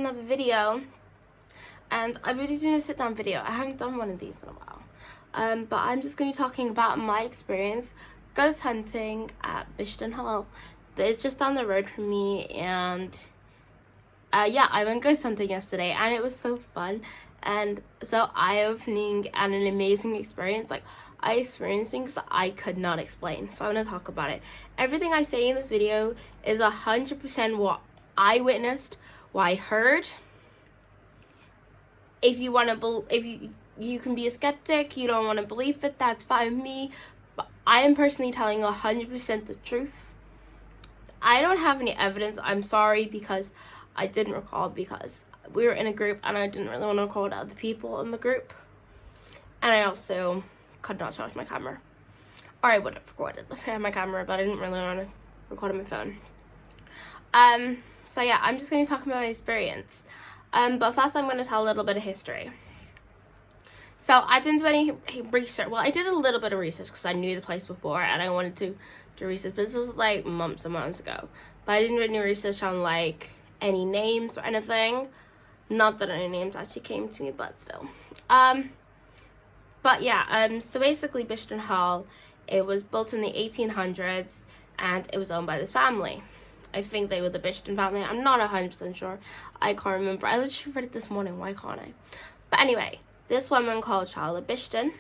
another video, and I'm really doing a sit down video. I haven't done one of these in a while, but I'm just going to be talking about my experience ghost hunting at Bishton Hall. It's just down the road from me, and yeah, I went ghost hunting yesterday, and it was so fun and so eye-opening and an amazing experience. Like, I experienced things that I could not explain, so I'm going to talk about it. Everything I say in this video is 100% what I witnessed, what I heard. If you want to, you can be a skeptic, you don't want to believe it, that's fine with me. But I am personally telling 100% the truth. I don't have any evidence. I'm sorry, because I didn't record, because we were in a group and I didn't really want to record other people in the group. And I also could not charge my camera. Or I would have recorded if I had my camera, but I didn't really want to record on my phone. So yeah, I'm just going to be talking about my experience. But first I'm going to tell a little bit of history. So I didn't do any research. Well, I did a little bit of research because I knew the place before and I wanted to do research. But this was like months and months ago. But I didn't do any research on like any names or anything. Not that any names actually came to me, but still. But yeah, so basically Bishton Hall, it was built in the 1800s and it was owned by this family. I think they were the Bishton family. I'm not 100% sure. I can't remember. I literally read it this morning. Why can't I? But anyway, this woman called Charlotte Bishton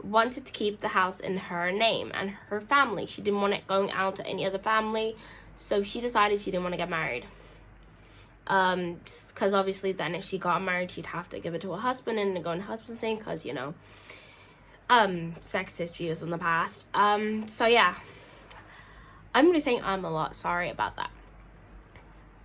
wanted to keep the house in her name and her family. She didn't want it going out to any other family. So she decided she didn't want to get married. Because obviously then if she got married, she'd have to give it to her husband and go in her husband's name because, you know, sexist views in the past. So yeah. I'm going to be saying a lot. Sorry about that.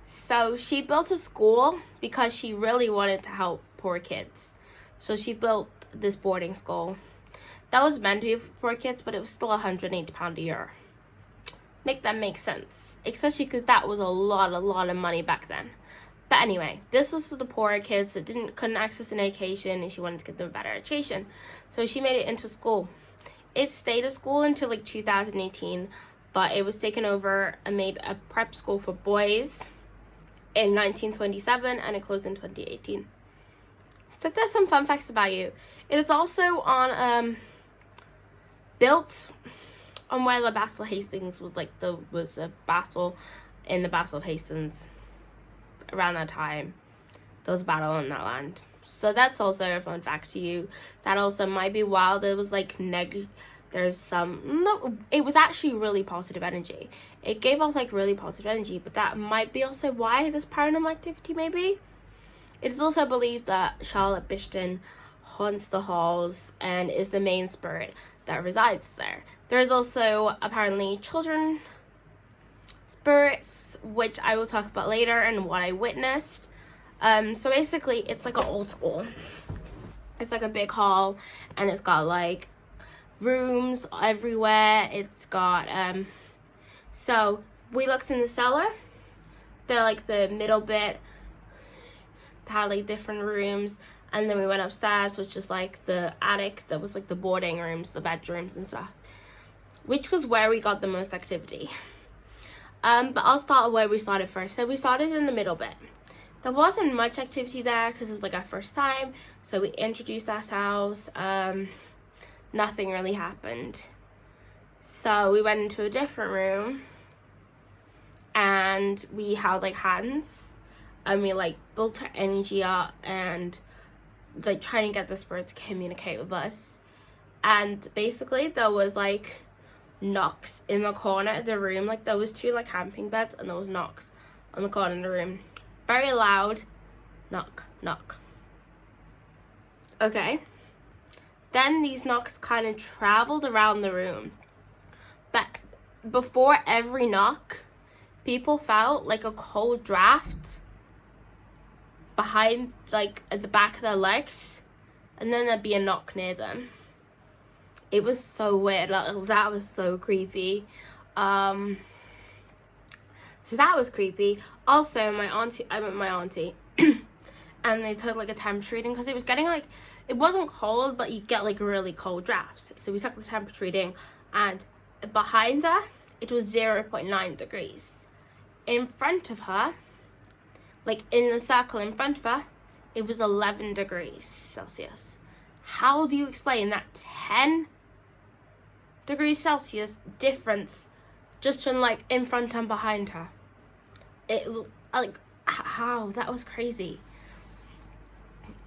So she built a school because she really wanted to help poor kids. So she built this boarding school. That was meant to be for poor kids, but it was still £180 a year. Make that make sense. Especially because that was a lot of money back then. But anyway, this was for the poorer kids that couldn't access an education, and she wanted to give them a better education. So she made it into a school. It stayed a school until like 2018. But it was taken over and made a prep school for boys in 1927, and it closed in 2018. So there's some fun facts about you. It is also on built on where the Battle of Hastings was, like was a battle in the Battle of Hastings around that time. There was a battle in that land. So that's also a fun fact to you. That also might be wild. It was like there's some, no, it was actually really positive energy. It gave off like really positive energy, but that might be also why there's paranormal activity maybe. It is also believed that Charlotte Bishton haunts the halls and is the main spirit that resides there. There is also apparently children spirits, which I will talk about later and what I witnessed. So basically it's like an old school. It's like a big hall and it's got like rooms everywhere. It's got so we looked in the cellar. They're like the middle bit had like different rooms, and then we went upstairs, which is like the attic that was like the boarding rooms, the bedrooms and stuff, which was where we got the most activity. But I'll start where we started first. So we started in the middle bit. There wasn't much activity there because it was like our first time, so we introduced ourselves. Nothing really happened. So we went into a different room and we held like hands and we like built our energy up and like trying to get the spirits to communicate with us. And basically there was like knocks in the corner of the room. Like there was 2 like camping beds and there was knocks on the corner of the room. Very loud. Knock, knock. Okay. Then these knocks kind of traveled around the room. But before every knock, people felt like a cold draft behind, like at the back of their legs. And then there'd be a knock near them. It was so weird. Like, that was so creepy. So that was creepy. Also, I went with my auntie. And they took like a temperature reading because it was getting like, it wasn't cold, but you get like really cold drafts. So we took the temperature reading, and behind her it was 0.9 degrees. In front of her like in the circle in front of her, it was 11 degrees Celsius. How do you explain that 10 degrees Celsius difference just from like in front and behind her? It was like, how? That was crazy.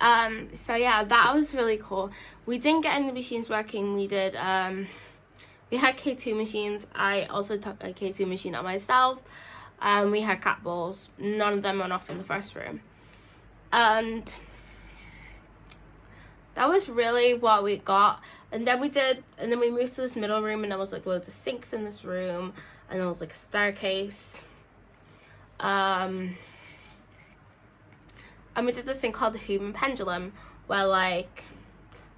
So yeah, that was really cool. We didn't get any machines working. We did, we had K2 machines. I also took a K2 machine on myself. We had cat balls. None of them went off in the first room. And that was really what we got. And then we moved to this middle room, and there was like loads of sinks in this room, and there was like a staircase. And we did this thing called the human pendulum, where like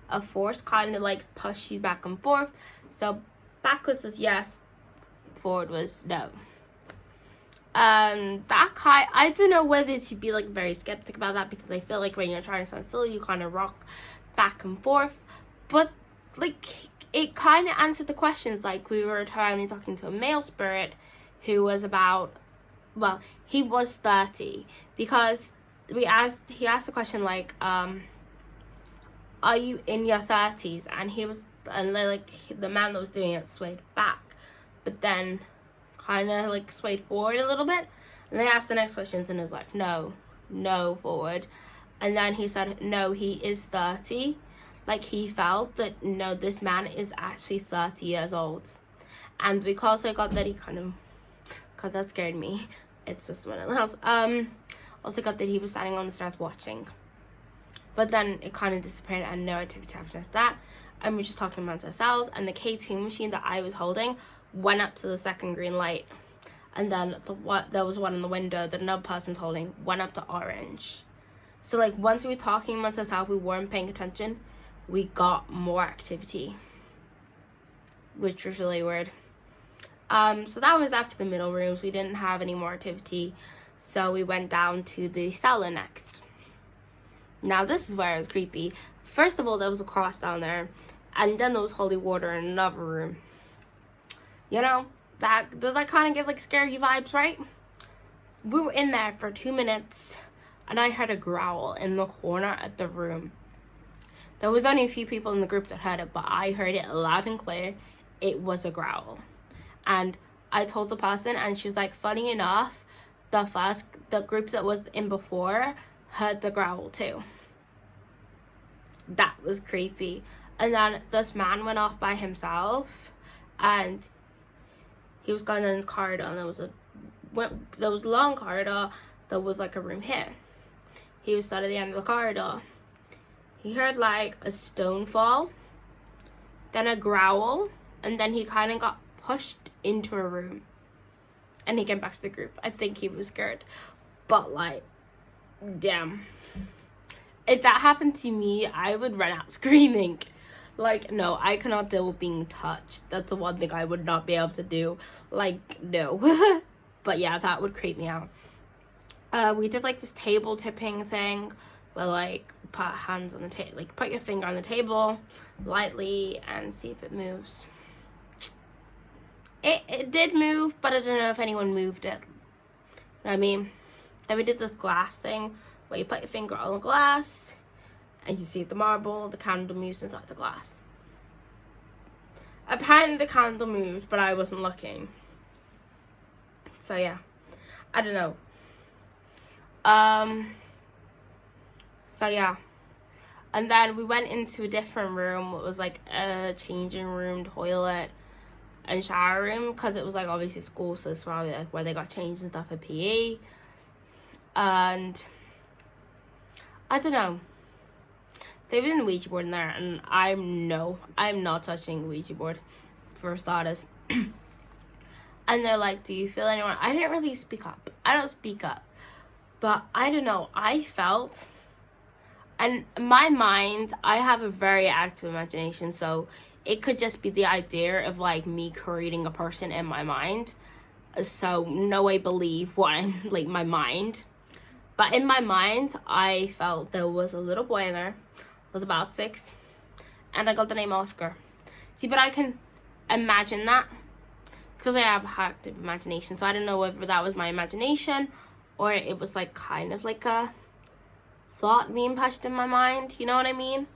a force kind of like pushed you back and forth. So backwards was yes, forward was no. I don't know whether to be like very skeptic about that, because I feel like when you're trying to stand still, you kind of rock back and forth. But like it kind of answered the questions. Like we were currently talking to a male spirit who was about, well, he was 30, because he asked the question like, are you in your 30s? And the man that was doing it swayed back, but then kind of like swayed forward a little bit. And they asked the next questions, and it was like, no forward. And then he said, no, he is 30. Like he felt that, no, this man is actually 30 years old. And because I got that, he kind of, God, that scared me. It's just one in the house. Also got that he was standing on the stairs watching. But then it kind of disappeared, and no activity after that. And we're just talking amongst ourselves. And the K2 machine that I was holding went up to the second green light. And then there was one in the window that another person was holding, went up to orange. So like once we were talking amongst ourselves, we weren't paying attention, we got more activity, which was really weird. So that was after the middle rooms. We didn't have any more activity, so we went down to the cellar next. Now this is where it was creepy. First of all, there was a cross down there, and then there was holy water in another room. You know, does that kind of give like scary vibes, right? We were in there for 2 minutes, and I heard a growl in the corner of the room. There was only a few people in the group that heard it, but I heard it loud and clear. It was a growl. And I told the person, and she was like, funny enough, the group that was in before heard the growl too. That was creepy. And then this man went off by himself, and he was going in the corridor, and there was a long corridor. There was like a room here. He was stood at the end of the corridor. He heard like a stone fall, then a growl, and then he kind of got pushed into a room, and he came back to the group. I think he was scared, but like, damn, if that happened to me, I would run out screaming. Like, no, I cannot deal with being touched. That's the one thing I would not be able to do. Like, no. But yeah, that would creep me out. We did like this table tipping thing where like put hands on the table, like put your finger on the table lightly and see if it moves. It did move, but I don't know if anyone moved it. You know what I mean? Then we did this glass thing where you put your finger on the glass and you see the marble, the candle moves inside the glass. Apparently the candle moved, but I wasn't looking. So yeah, I don't know. So yeah, and then we went into a different room. It was like a changing room, toilet, and shower room, because it was like obviously school, so it's probably like where they got changed and stuff at PE. And I don't know, they did a Ouija board in there, and I'm not touching the Ouija board for starters. And they're like, do you feel anyone? I didn't really speak up. I don't speak up, but I don't know, I felt, and my mind, I have a very active imagination, so it could just be the idea of like me creating a person in my mind. So no way believe what I'm like my mind. But in my mind, I felt there was a little boy in there, was about 6, and I got the name Oscar. See, but I can imagine that because I have active imagination. So I don't know whether that was my imagination or it was like kind of like a thought being pushed in my mind, you know what I mean?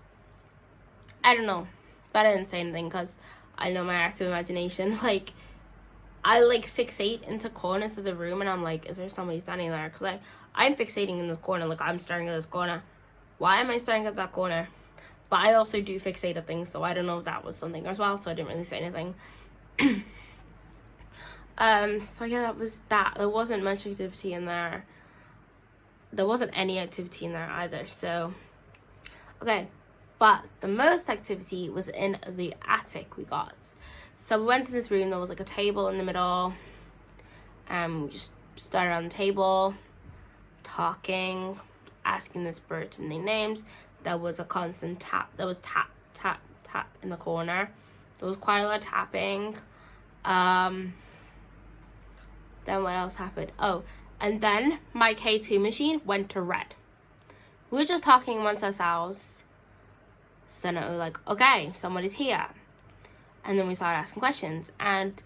I don't know, but I didn't say anything because I know my active imagination. Like, I like fixate into corners of the room, and I'm like, is there somebody standing there? Because I'm fixating in this corner, like I'm staring at this corner. Why am I staring at that corner? But I also do fixate at things, so I don't know if that was something as well, so I didn't really say anything. So yeah, that was that. There wasn't much activity in there. There wasn't any activity in there either, so okay. But the most activity was in the attic we got. So we went to this room, there was like a table in the middle, and we just started around the table, talking, asking this bird to name names. There was a constant tap. There was tap, tap, tap in the corner. There was quite a lot of tapping. Then what else happened? Oh, and then my K2 machine went to red. We were just talking amongst ourselves. So then it was like, okay, somebody's here. And then we started asking questions. And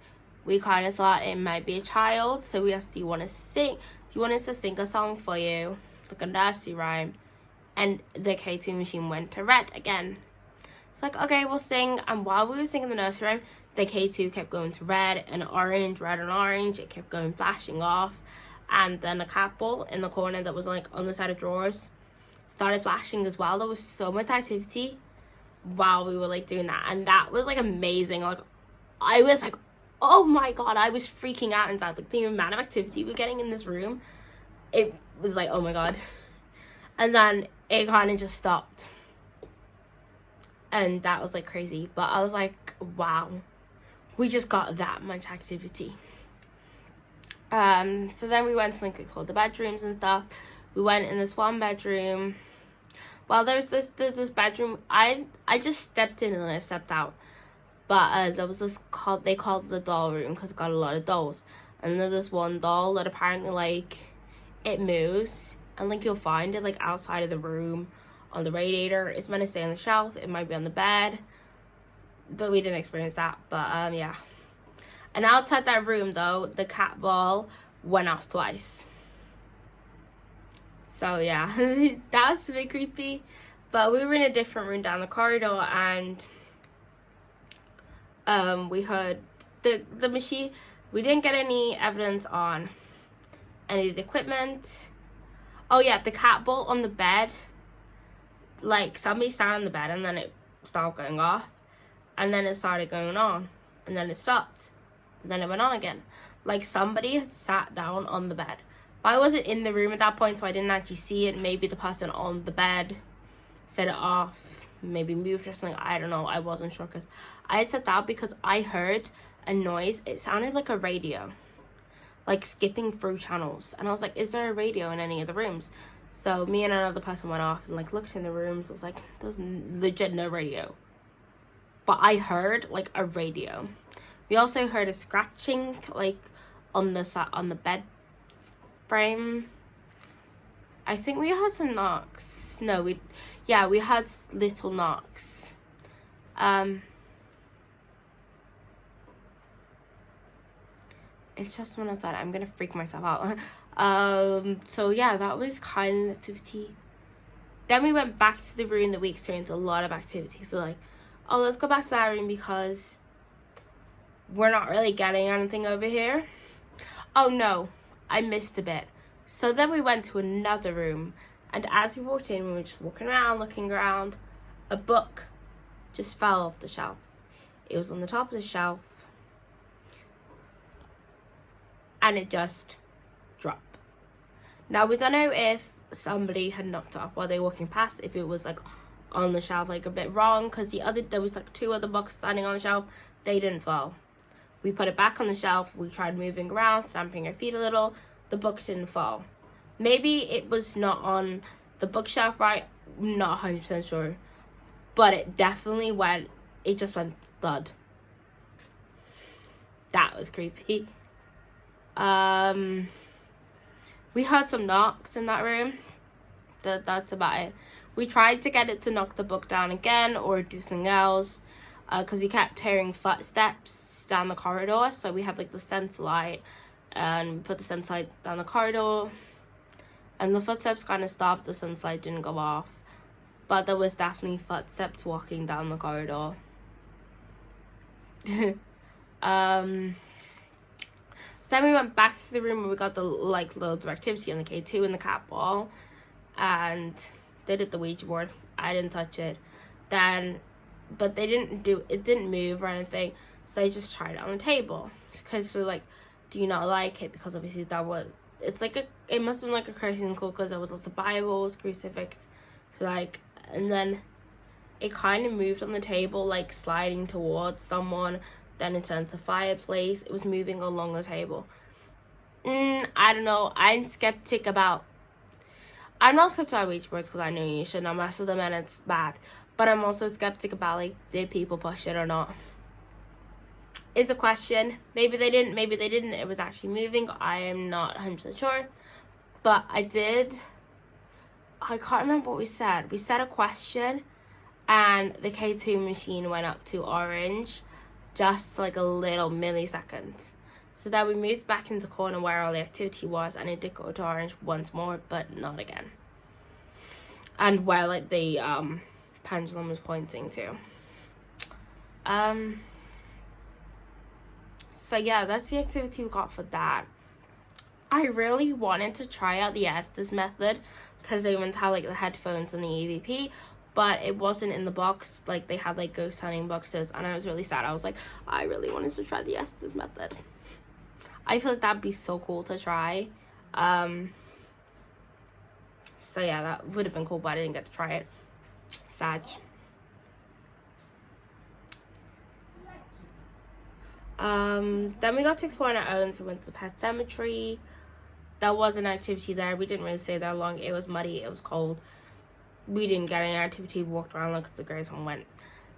we kind of thought it might be a child. So we asked, do you want us to sing a song for you? Like a nursery rhyme. And the K2 machine went to red again. It's like, okay, we'll sing. And while we were singing the nursery rhyme, the K2 kept going to red and orange, red and orange. It kept going, flashing off. And then a cat ball in the corner that was like on the side of drawers started flashing as well. There was so much activity while we were like doing that. And that was like amazing. Like, I was like, oh my God, I was freaking out inside. Like, the amount of activity we're getting in this room, it was like, oh my God. And then it kind of just stopped. And that was like crazy. But I was like, wow, we just got that much activity. So then we went to like all the bedrooms and stuff. We went in this one bedroom. Well, there's this bedroom. I just stepped in and then I stepped out. But there was this they called the doll room because it got a lot of dolls. And there's this one doll that apparently like it moves, and like you'll find it like outside of the room on the radiator. It's meant to stay on the shelf. It might be on the bed. Though we didn't experience that, but yeah. And outside that room though, the cat ball went off twice. So yeah, that was a bit creepy. But we were in a different room down the corridor, and we heard the machine. We didn't get any evidence on any of the equipment. Oh yeah, the cat ball on the bed. Like, somebody sat on the bed and then it stopped going off. And then it started going on. And then it stopped. And then it went on again. Like, somebody had sat down on the bed. But I wasn't in the room at that point, so I didn't actually see it. Maybe the person on the bed set it off. Maybe moved or something. I don't know. I wasn't sure because I had set out because I heard a noise. It sounded like a radio. Like, skipping through channels. And I was like, is there a radio in any of the rooms? So me and another person went off and like looked in the rooms. I was like, there's legit no radio. But I heard like a radio. We also heard a scratching like on the bed frame. I think we had some knocks. No, we had little knocks. It's just when I said I'm gonna freak myself out. So yeah, that was kind of an activity. Then we went back to the room that we experienced a lot of activity. So like, oh, let's go back to that room because we're not really getting anything over here. Oh no, I missed a bit. So then we went to another room, and as we walked in, we were just walking around, looking around. A book just fell off the shelf. It was on the top of the shelf, and it just dropped. Now, we don't know if somebody had knocked it off while they were walking past, if it was like on the shelf like a bit wrong, because there was like 2 other books standing on the shelf. They didn't fall. We put it back on the shelf. We tried moving around, stamping our feet a little. The book didn't fall. Maybe it was not on the bookshelf right. Not 100% sure. But it definitely went, it just went thud. That was creepy. We heard some knocks in that room. That's about it. We tried to get it to knock the book down again or do something else, because we kept hearing footsteps down the corridor. So we had like the sensor light, and we put the sensor light down the corridor. And the footsteps kind of stopped, the sunlight didn't go off. But there was definitely footsteps walking down the corridor. So then we went back to the room where we got the loads of activity on the K2 and the cat ball. And they did the Ouija board. I didn't touch it. But it didn't move or anything. So I just tried it on the table. Because we're like, do you not like it? Because obviously it must have been like a Christian school because there was lots of Bibles, crucifix. So and then it kind of moved on the table, like sliding towards someone. Then it turned to fireplace. It was moving along the table. I don't know. I'm not skeptic about Ouija boards because I know you should not mess with them and it's bad. But I'm also skeptic about, did people push it or not? It's a question. Maybe they didn't. It was actually moving. I am not 100% sure. But I can't remember what we said. We said a question and the K2 machine went up to orange. Just a little millisecond. So then we moved back into the corner where all the activity was, and it did go to orange once more, but not again. And where the pendulum was pointing to. So yeah, that's the activity we got for that. I really wanted to try out the Estes method because they went to have the headphones and the EVP. But it wasn't in the box. They had ghost hunting boxes, and I was really sad. I was like, I really wanted to try the Estes method. I feel that'd be so cool to try. So yeah, that would have been cool, but I didn't get to try it. Sad. Then we got to explore on our own, so we went to the pet cemetery. There was an activity there. We didn't really stay that long. It was muddy. It was cold. We didn't get any activity. We walked around because the girls went.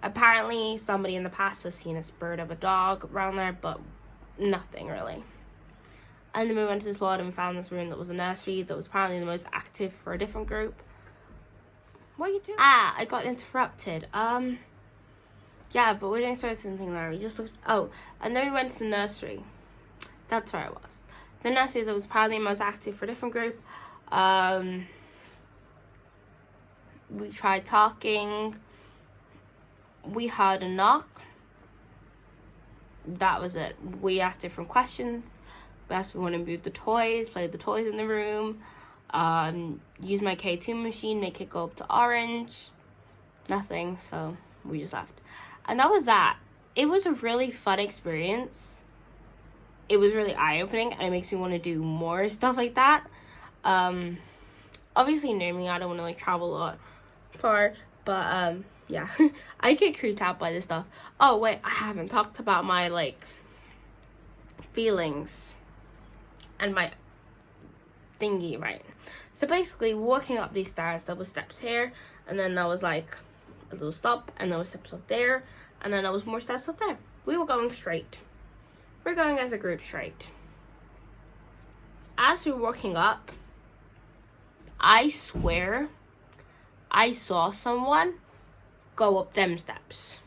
Apparently, somebody in the past has seen a spirit of a dog around there, but nothing really. And then we went to this ward and found this room that was a nursery that was apparently the most active for a different group. What are you doing? I got interrupted. Yeah, but we didn't experience anything there. We just looked. Oh, and then we went to the nursery. That's where it was. The nursery that was apparently the most active for a different group. We tried talking. We heard a knock. That was it. We asked different questions. We asked if we want to move the toys, play with the toys in the room, use my K2 machine, make it go up to orange. Nothing, so we just left. And that was that. It was a really fun experience. It was really eye-opening, and it makes me want to do more stuff like that. Obviously, near me, I don't want to travel a lot far, but yeah, I get creeped out by this stuff. Oh wait, I haven't talked about my feelings and my thingy, right? So basically, walking up these stairs, there was steps here, and then there was a little stop, and there was steps up there, and then there was more steps up there. We were going straight. We're going as a group straight. As we were walking up, I swear I saw someone go up them steps.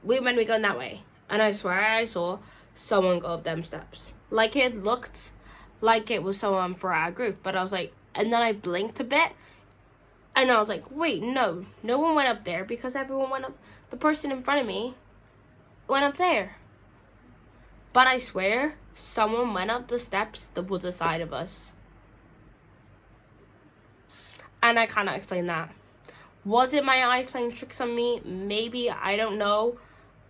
When we going that way, and I swear I saw someone go up them steps. It looked like it was someone for our group, but I was and then I blinked a bit, and I was wait, no one went up there because everyone went up. The person in front of me went up there. But I swear someone went up the steps that was the side of us. And I cannot explain that. Was it my eyes playing tricks on me? Maybe, I don't know.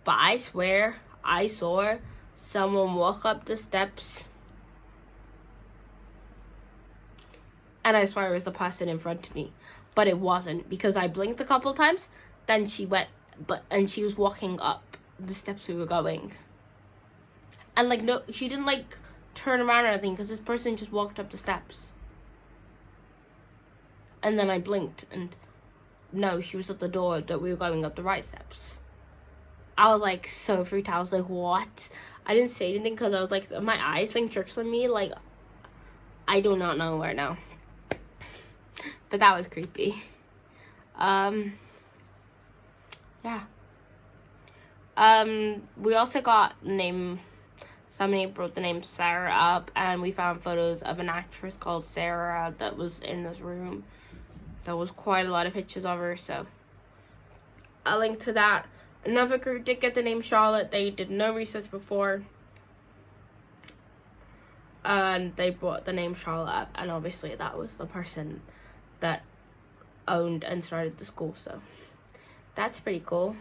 But I swear I saw someone walk up the steps. And I swear it was the person in front of me. But it wasn't, because I blinked a couple times. Then she went, and she was walking up the steps we were going. And no, she didn't turn around or anything, because this person just walked up the steps. And then I blinked, and no, she was at the door that we were going up the right steps. I was so freaked out. I was what? I didn't say anything because I was my eyes playing tricks on me. I do not know where now. But that was creepy. Yeah. We also got somebody brought the name Sarah up, and we found photos of an actress called Sarah that was in this room. There was quite a lot of pictures of her, so I'll link to that. Another group did get the name Charlotte. They did no research before, and they brought the name Charlotte up, and obviously that was the person that owned and started the school, so that's pretty cool.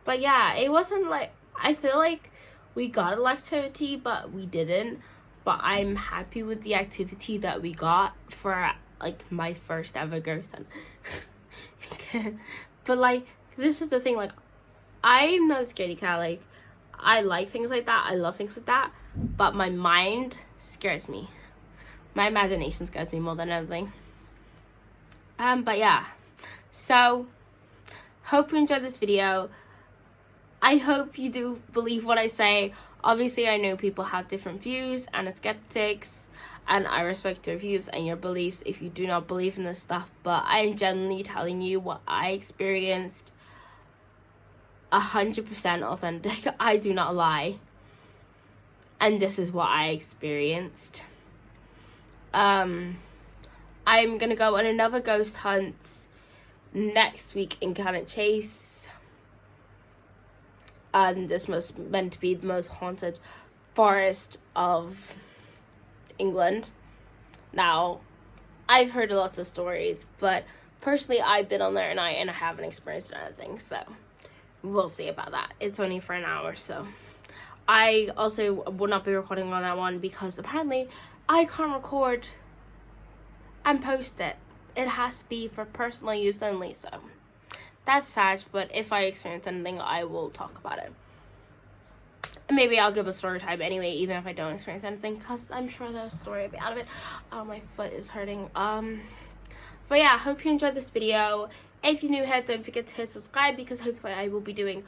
But yeah, it wasn't like, I feel like we got an activity, but we didn't. But I'm happy with the activity that we got for like my first ever ghost hunt. But like, this is the thing, like, I'm not a scaredy cat. Like, I like things like that, I love things like that, but my mind scares me. My imagination scares me more than anything. But yeah, so hope you enjoyed this video. I hope you do believe what I say. Obviously, I know people have different views and are skeptics, and I respect your views and your beliefs if you do not believe in this stuff, but I am genuinely telling you what I experienced. 100% authentic. I do not lie. And this is what I experienced. I'm gonna go on another ghost hunt next week in Cannock Chase. And this was meant to be the most haunted forest of England. Now, I've heard lots of stories, but personally I've been on there and I haven't experienced anything, so we'll see about that. It's only for an hour, so I also will not be recording on that one because apparently I can't record and post it. It has to be for personal use only, so that's sad, but if I experience anything, I will talk about it. Maybe I'll give a story time anyway, even if I don't experience anything, because I'm sure there's a story I'll be out of it. Oh, my foot is hurting. But yeah, I hope you enjoyed this video. If you're new here, don't forget to hit subscribe, because hopefully I will be doing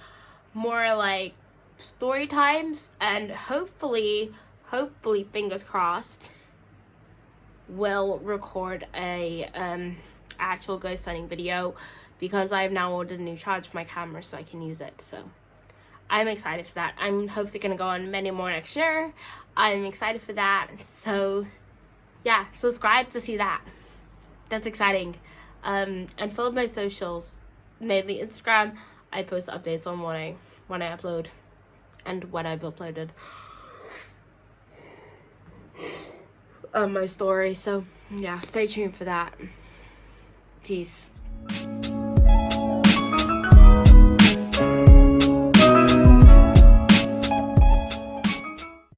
more like story times, and hopefully, fingers crossed, will record a actual ghost hunting video, because I've now ordered a new charge for my camera so I can use it. So I'm excited for that. I'm hopefully gonna go on many more next year. I'm excited for that. So yeah, subscribe to see that. That's exciting. And follow my socials, mainly Instagram. I post updates on when I upload and what I've uploaded on my story. So yeah, stay tuned for that. Peace.